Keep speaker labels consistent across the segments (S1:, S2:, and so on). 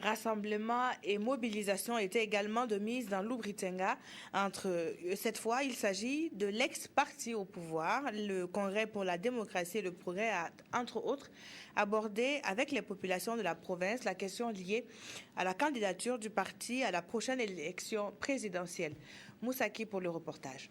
S1: Rassemblement et mobilisation étaient également de mise dans l'Oubritanga. Cette fois, il s'agit de l'ex-parti au pouvoir. Le Congrès pour la démocratie et le progrès a, entre autres, abordé avec les populations de la province la question liée à la candidature du parti à la prochaine élection présidentielle. Moussaki pour le reportage.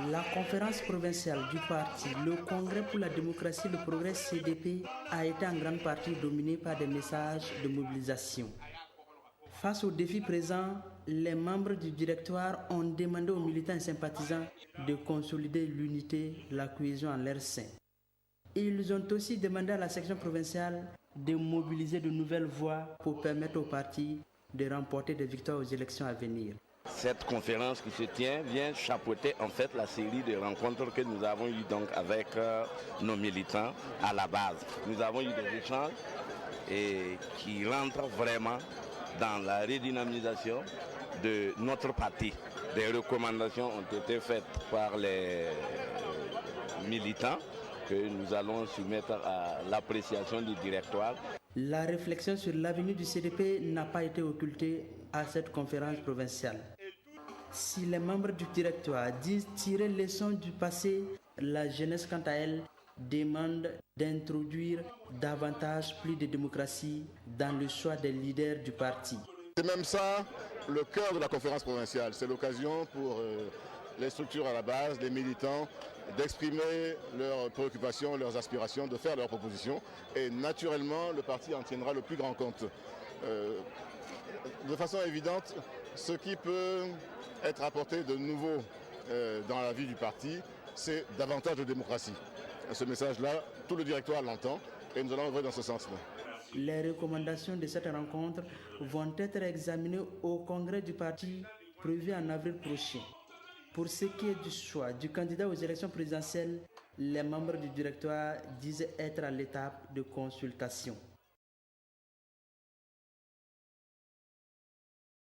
S2: La conférence provinciale du parti, le Congrès pour la démocratie et le progrès CDP, a été en grande partie dominée par des messages de mobilisation. Face aux défis présents, les membres du directoire ont demandé aux militants et sympathisants de consolider l'unité, la cohésion en leur sein. Ils ont aussi demandé à la section provinciale de mobiliser de nouvelles voix pour permettre au parti de remporter des victoires aux élections à venir.
S3: Cette conférence qui se tient vient chapeauter en fait la série de rencontres que nous avons eues donc avec nos militants à la base. Nous avons eu des échanges qui rentrent vraiment dans la redynamisation de notre parti. Des recommandations ont été faites par les militants que nous allons soumettre à l'appréciation du directoire.
S2: La réflexion sur l'avenir du CDP n'a pas été occultée à cette conférence provinciale. Si les membres du directoire disent tirer leçon du passé, la jeunesse, quant à elle, demande d'introduire davantage plus de démocratie dans le choix des leaders du parti.
S4: C'est même ça le cœur de la conférence provinciale. C'est l'occasion pour les structures à la base, les militants, d'exprimer leurs préoccupations, leurs aspirations, de faire leurs propositions. Et naturellement, le parti en tiendra le plus grand compte. De façon évidente, ce qui peut être apporté de nouveau dans la vie du parti, c'est davantage de démocratie. Ce message-là, tout le directoire l'entend et nous allons œuvrer dans ce sens-là.
S2: Les recommandations de cette rencontre vont être examinées au congrès du parti prévu en avril prochain. Pour ce qui est du choix du candidat aux élections présidentielles, les membres du directoire disent être à l'étape de consultation.